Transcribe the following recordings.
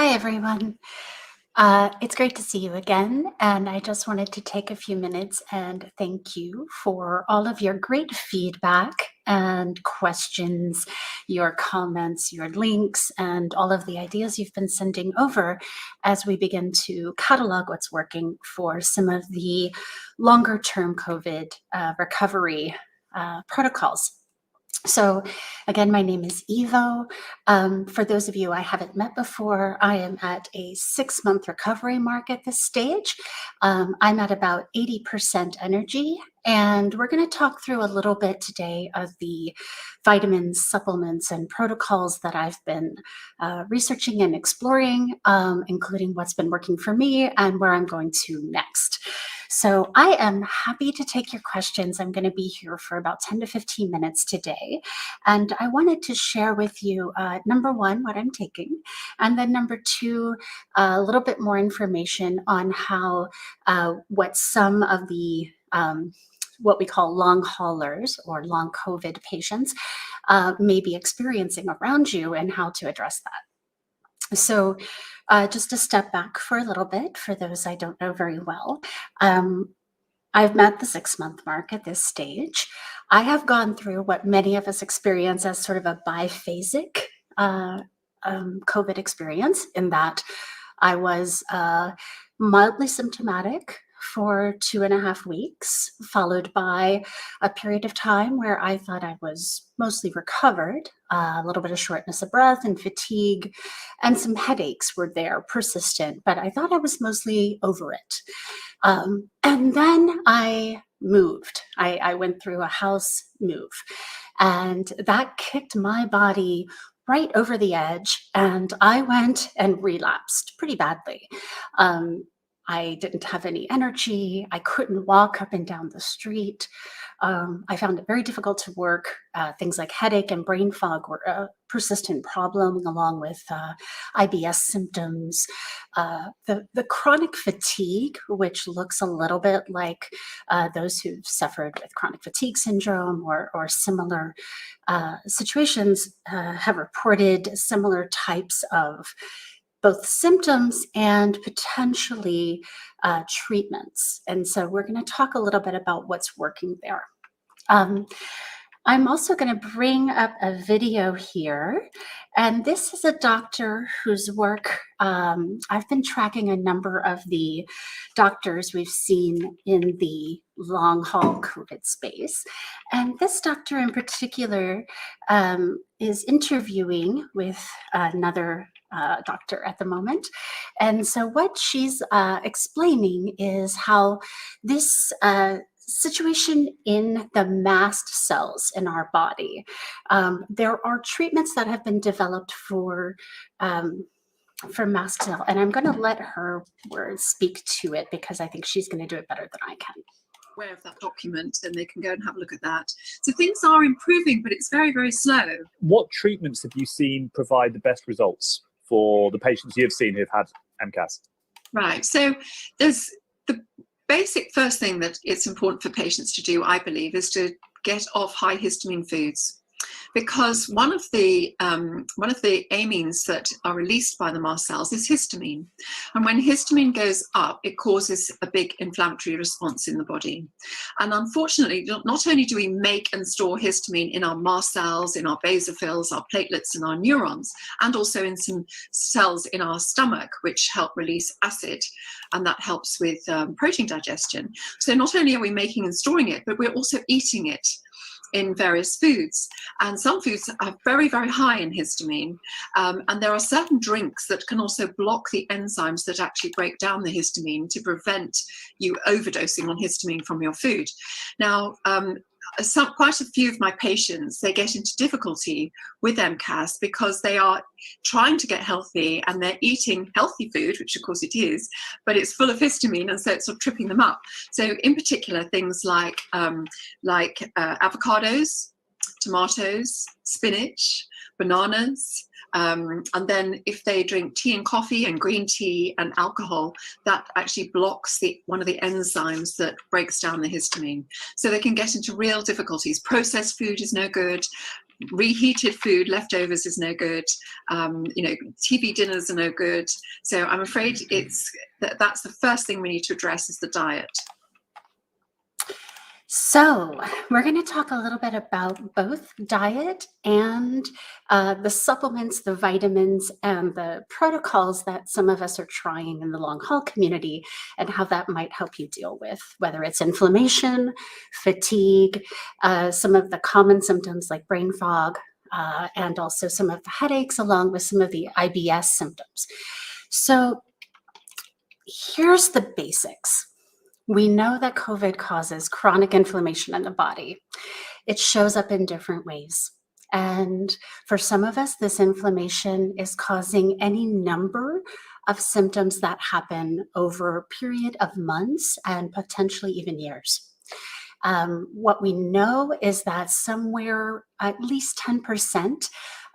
Hi, everyone. It's great to see you again, and I just wanted to take a few minutes and thank you for all of your great feedback and questions, your comments, your links, and all of the ideas you've been sending over as we begin to catalog what's working for some of the longer-term COVID recovery protocols. So again, my name is Evo. For those of you I haven't met before, I am at a 6-month recovery mark at this stage. I'm at about 80% energy, and we're going to talk through a little bit today of the vitamins, supplements, and protocols that I've been researching and exploring, including what's been working for me and where I'm going to next. So I am happy to take your questions. I'm going to be here for about 10 to 15 minutes today. And I wanted to share with you, number one, what I'm taking, and then number two, a little bit more information on how what some of the what we call long haulers or long COVID patients may be experiencing around you and how to address that. So just to step back for a little bit, for those I don't know very well, I've met the 6-month mark at this stage. I have gone through what many of us experience as sort of a biphasic COVID experience, in that I was mildly symptomatic for 2.5 weeks, followed by a period of time where I thought I was mostly recovered. A little bit of shortness of breath and fatigue, and some headaches were there, persistent, but I thought I was mostly over it. And then I moved. I went through a house move, and that kicked my body right over the edge, and I went and relapsed pretty badly. I didn't have any energy. I couldn't walk up and down the street. I found it very difficult to work. Things like headache and brain fog were a persistent problem, along with IBS symptoms. The chronic fatigue, which looks a little bit like those who've suffered with chronic fatigue syndrome or similar situations, have reported similar types of both symptoms and potentially treatments. And so we're going to talk a little bit about what's working there. I'm also going to bring up a video here, and this is a doctor whose work I've been tracking. A number of the doctors we've seen in the long haul COVID space, and this doctor in particular is interviewing with another doctor at the moment. And so what she's explaining is how this situation in the mast cells in our body. There are treatments that have been developed for mast cell, and I'm going to let her words speak to it because I think she's going to do it better than I can. Aware of that document, and they can go and have a look at that. So things are improving, but it's very, very slow. What treatments have you seen provide the best results for the patients you've seen who've had MCAS? Right. So there's the basic first thing that it's important for patients to do, I believe, is to get off high histamine foods. Because one of the amines that are released by the mast cells is histamine. And when histamine goes up, it causes a big inflammatory response in the body. And unfortunately, not only do we make and store histamine in our mast cells, in our basophils, our platelets, and our neurons, and also in some cells in our stomach, which help release acid, and that helps with protein digestion. So not only are we making and storing it, but we're also eating it in various foods, and some foods are very, very high in histamine, and there are certain drinks that can also block the enzymes that actually break down the histamine to prevent you overdosing on histamine from your food. Now, quite a few of my patients, they get into difficulty with MCAS because they are trying to get healthy and they're eating healthy food, which of course it is, but it's full of histamine, and so it's sort of tripping them up. So in particular, things like avocados, tomatoes, spinach, bananas, and then if they drink tea and coffee and green tea and alcohol, that actually blocks one of the enzymes that breaks down the histamine. So they can get into real difficulties. Processed food is no good. reheated food, leftovers is no good. TV dinners are no good. So I'm afraid that's the first thing we need to address is the diet. So we're going to talk a little bit about both diet and the supplements, the vitamins, and the protocols that some of us are trying in the long haul community, and how that might help you deal with whether it's inflammation, fatigue, some of the common symptoms like brain fog, and also some of the headaches, along with some of the IBS symptoms. So here's the basics. We know that COVID causes chronic inflammation in the body. It shows up in different ways. And for some of us, this inflammation is causing any number of symptoms that happen over a period of months and potentially even years. What we know is that somewhere at least 10%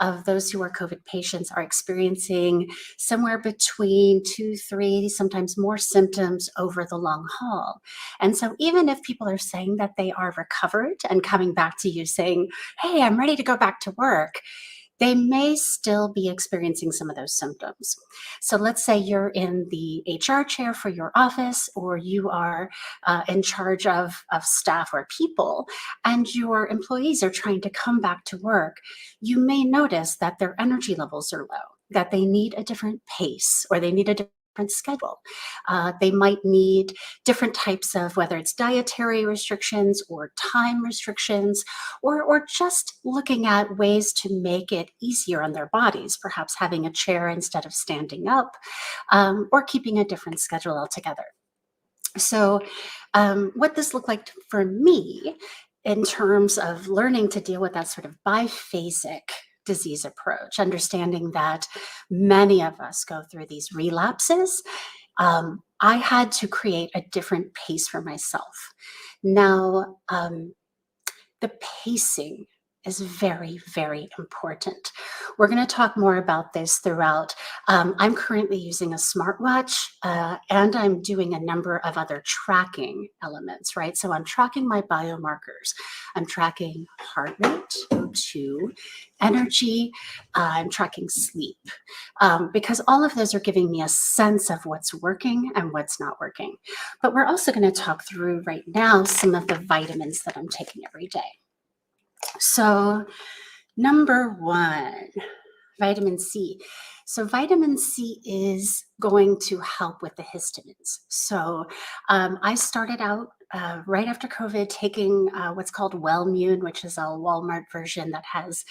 of those who are COVID patients are experiencing somewhere between 2, 3, sometimes more symptoms over the long haul. And so even if people are saying that they are recovered and coming back to you saying, hey, I'm ready to go back to work, they may still be experiencing some of those symptoms. So let's say you're in the HR chair for your office, or you are in charge of staff or people, and your employees are trying to come back to work. You may notice that their energy levels are low, that they need a different pace, or they need a different schedule. They might need different types of, whether it's dietary restrictions or time restrictions, or just looking at ways to make it easier on their bodies, perhaps having a chair instead of standing up, or keeping a different schedule altogether. So what this looked like for me in terms of learning to deal with that sort of biphasic disease approach, understanding that many of us go through these relapses, I had to create a different pace for myself. Now, the pacing is very, very important. We're going to talk more about this throughout. I'm currently using a smartwatch, and I'm doing a number of other tracking elements, right? So I'm tracking my biomarkers. I'm tracking heart rate, O2, energy. I'm tracking sleep, because all of those are giving me a sense of what's working and what's not working. But we're also going to talk through right now some of the vitamins that I'm taking every day. So number one, vitamin C. So vitamin C is going to help with the histamines. So I started out right after COVID taking what's called Wellmune, which is a Walmart version that has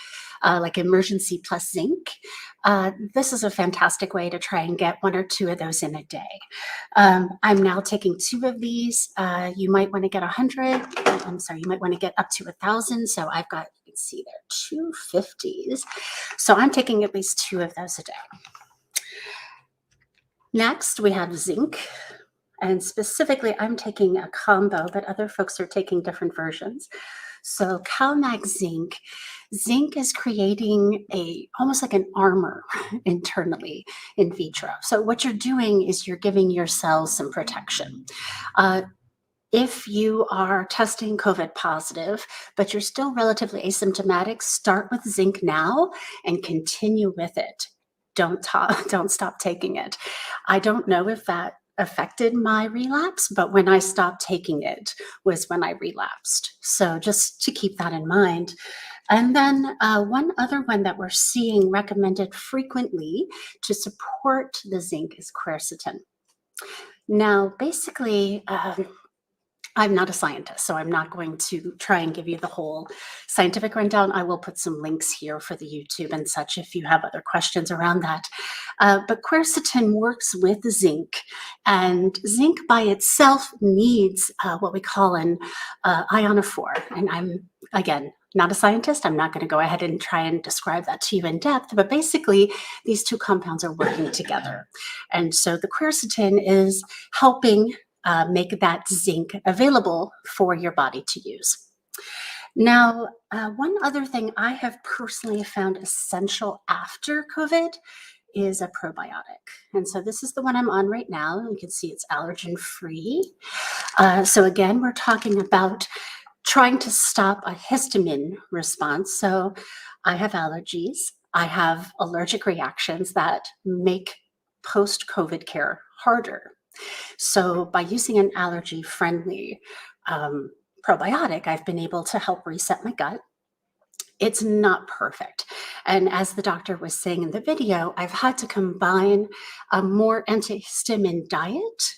like Emergency plus Zinc. This is a fantastic way to try and get 1 or 2 of those in a day. I'm now taking 2 of these. You might want to get 100. I'm sorry, you might want to get up to 1,000. So I've got, you can see there, 250s. So I'm taking at least 2 of those a day. Next, we have zinc. And specifically, I'm taking a combo, but other folks are taking different versions. So CalMag Zinc. Zinc is creating almost like an armor internally in vitro. So what you're doing is you're giving your cells some protection. If you are testing COVID positive, but you're still relatively asymptomatic, start with zinc now and continue with it. Don't stop taking it. I don't know if that affected my relapse, but when I stopped taking it was when I relapsed. So just to keep that in mind. And then one other one that we're seeing recommended frequently to support the zinc is quercetin. Now, basically, I'm not a scientist, so I'm not going to try and give you the whole scientific rundown. I will put some links here for the YouTube and such if you have other questions around that. But quercetin works with zinc, and zinc by itself needs what we call an ionophore. And I'm, again, not a scientist. I'm not going to go ahead and try and describe that to you in depth, but basically these 2 compounds are working together. And so the quercetin is helping make that zinc available for your body to use. Now, one other thing I have personally found essential after COVID is a probiotic. And so this is the one I'm on right now. You can see it's allergen free. So again, we're talking about trying to stop a histamine response. So I have allergies. I have allergic reactions that make post-COVID care harder. So by using an allergy-friendly probiotic, I've been able to help reset my gut. It's not perfect. And as the doctor was saying in the video, I've had to combine a more antihistamine diet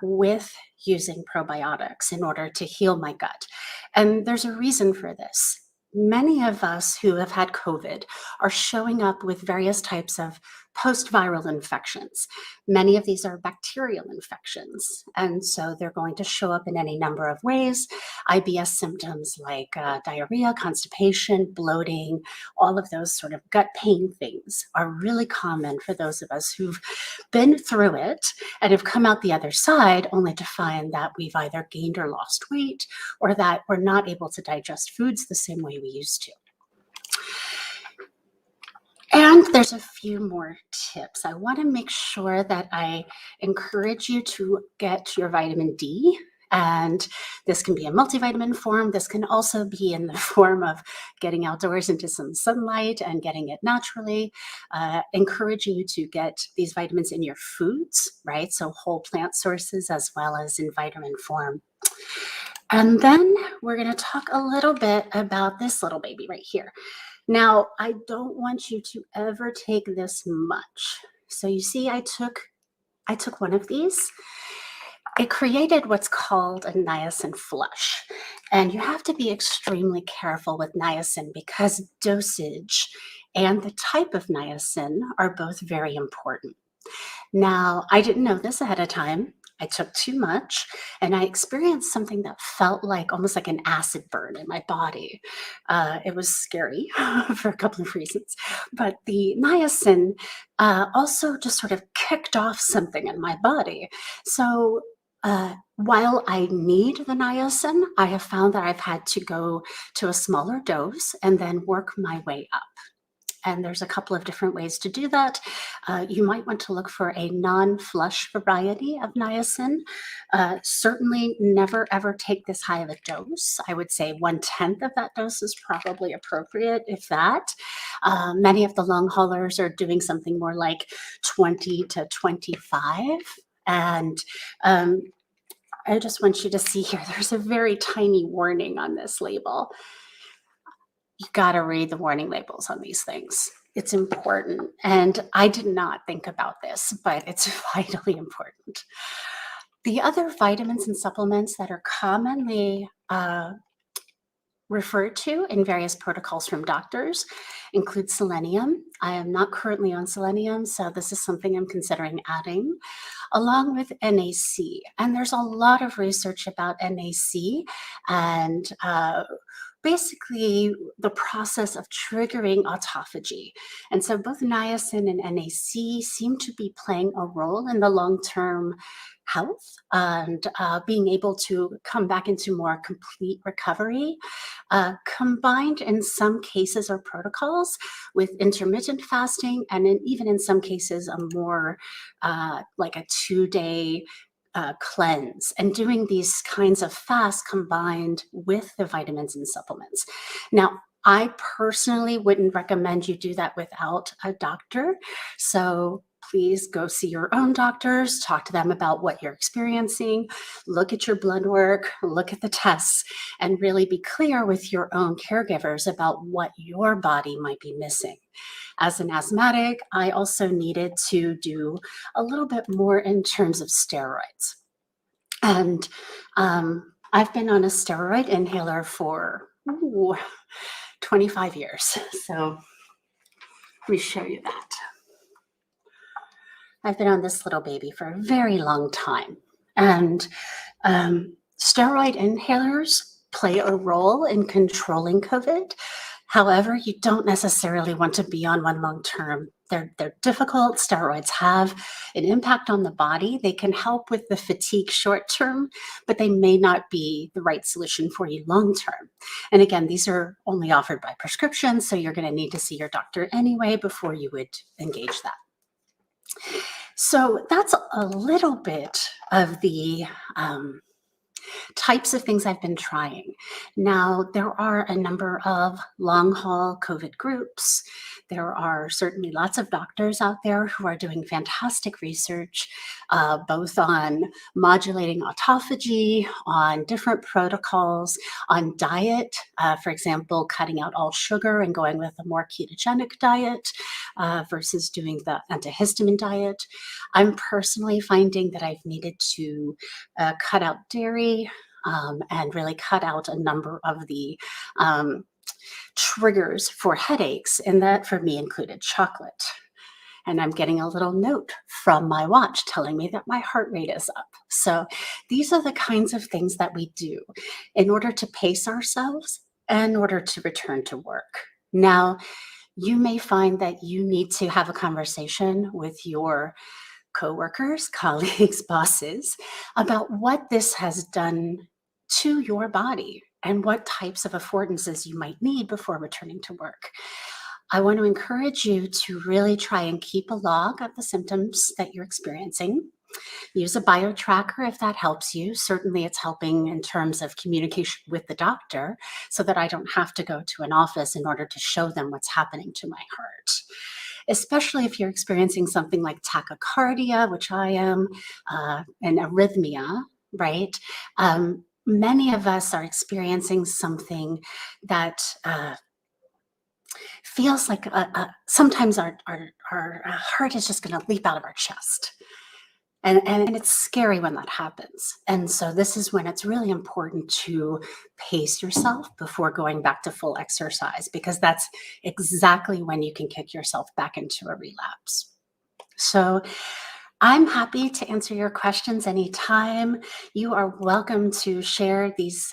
with using probiotics in order to heal my gut. And there's a reason for this. Many of us who have had COVID are showing up with various types of post-viral infections. Many of these are bacterial infections, and so they're going to show up in any number of ways. IBS symptoms like diarrhea, constipation, bloating, all of those sort of gut pain things are really common for those of us who've been through it and have come out the other side only to find that we've either gained or lost weight, or that we're not able to digest foods the same way we used to. And there's a few more tips. I want to make sure that I encourage you to get your vitamin D. And this can be a multivitamin form. This can also be in the form of getting outdoors into some sunlight and getting it naturally, encouraging you to get these vitamins in your foods, right? So whole plant sources as well as in vitamin form. And then we're going to talk a little bit about this little baby right here. Now, I don't want you to ever take this much. So you see, I took one of these. It created what's called a niacin flush. And you have to be extremely careful with niacin because dosage and the type of niacin are both very important. Now, I didn't know this ahead of time. I took too much and I experienced something that felt like almost like an acid burn in my body. It was scary for a couple of reasons, but the niacin also just sort of kicked off something in my body. So while I need the niacin, I have found that I've had to go to a smaller dose and then work my way up. And there's a couple of different ways to do that. You might want to look for a non-flush variety of niacin. Certainly never ever take this high of a dose. I would say 1/10 of that dose is probably appropriate, if that. Many of the long haulers are doing something more like 20 to 25. And I just want you to see here, there's a very tiny warning on this label. You got to read the warning labels on these things. It's important. And I did not think about this, but it's vitally important. The other vitamins and supplements that are commonly referred to in various protocols from doctors include selenium. I am not currently on selenium, so this is something I'm considering adding, along with NAC. And there's a lot of research about NAC and basically the process of triggering autophagy. And so both niacin and NAC seem to be playing a role in the long-term health and being able to come back into more complete recovery, combined in some cases or protocols with intermittent fasting, and even in some cases a more like a 2-day cleanse, and doing these kinds of fasts combined with the vitamins and supplements. Now, I personally wouldn't recommend you do that without a doctor. So please go see your own doctors, talk to them about what you're experiencing, look at your blood work, look at the tests, and really be clear with your own caregivers about what your body might be missing. As an asthmatic, I also needed to do a little bit more in terms of steroids. And I've been on a steroid inhaler for 25 years. So let me show you that. I've been on this little baby for a very long time. And steroid inhalers play a role in controlling COVID. However, you don't necessarily want to be on one long term. They're difficult. Steroids have an impact on the body. They can help with the fatigue short term, but they may not be the right solution for you long term. And again, these are only offered by prescription, so you're going to need to see your doctor anyway before you would engage that. So that's a little bit of the Types of things I've been trying. Now, there are a number of long-haul COVID groups. There are certainly lots of doctors out there who are doing fantastic research, both on modulating autophagy, on different protocols, on diet, for example, cutting out all sugar and going with a more ketogenic diet versus doing the antihistamine diet. I'm personally finding that I've needed to cut out dairy and really cut out a number of the triggers for headaches, and that for me included chocolate. And I'm getting a little note from my watch telling me that my heart rate is up. So these are the kinds of things that we do in order to pace ourselves and in order to return to work. Now, you may find that you need to have a conversation with your coworkers, colleagues, bosses about what this has done to your body and what types of affordances you might need before returning to work. I want to encourage you to really try and keep a log of the symptoms that you're experiencing. Use a bio tracker if that helps you. Certainly it's helping in terms of communication with the doctor so that I don't have to go to an office in order to show them what's happening to my heart. Especially if you're experiencing something like tachycardia, which I am, and arrhythmia, right? Many of us are experiencing something that feels like sometimes our heart is just going to leap out of our chest. And it's scary when that happens. And so this is when it's really important to pace yourself before going back to full exercise, because that's exactly when you can kick yourself back into a relapse. So I'm happy to answer your questions anytime. You are welcome to share these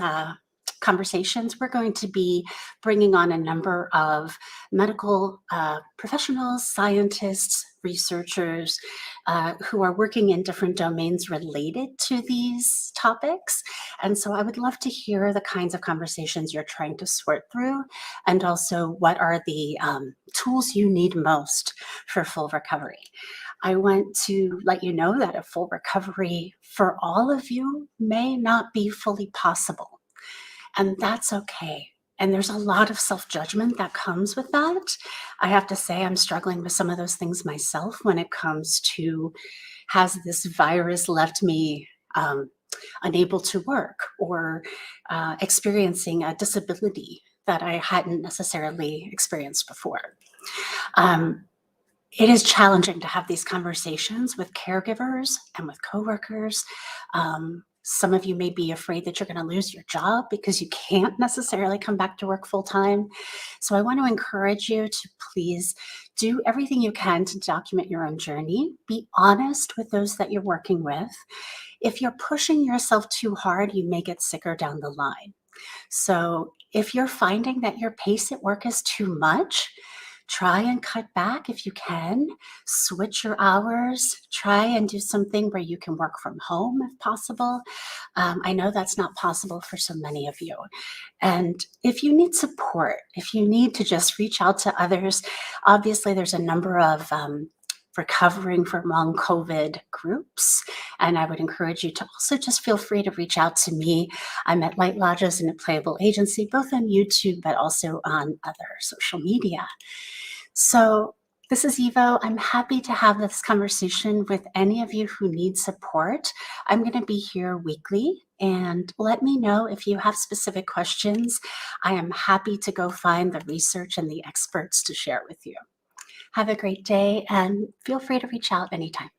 conversations. We're going to be bringing on a number of medical professionals, scientists, researchers who are working in different domains related to these topics. And so I would love to hear the kinds of conversations you're trying to sort through, and also what are the tools you need most for full recovery. I want to let you know that a full recovery for all of you may not be fully possible. And that's okay. And there's a lot of self-judgment that comes with that. I have to say I'm struggling with some of those things myself when it comes to, has this virus left me unable to work, or experiencing a disability that I hadn't necessarily experienced before. It is challenging to have these conversations with caregivers and with coworkers. Some of you may be afraid that you're going to lose your job because you can't necessarily come back to work full time. So I want to encourage you to please do everything you can to document your own journey. Be honest with those that you're working with. If you're pushing yourself too hard, you may get sicker down the line. So if you're finding that your pace at work is too much, try and cut back if you can. Switch your hours. Try and do something where you can work from home if possible. I know that's not possible for so many of you. And if you need support, if you need to just reach out to others, obviously there's a number of recovering from long COVID groups. And I would encourage you to also just feel free to reach out to me. I'm at Light Lodges and at Playable Agency, both on YouTube, but also on other social media. So this is Evo. I'm happy to have this conversation with any of you who need support. I'm going to be here weekly, and let me know if you have specific questions. I am happy to go find the research and the experts to share with you. Have a great day, and feel free to reach out anytime.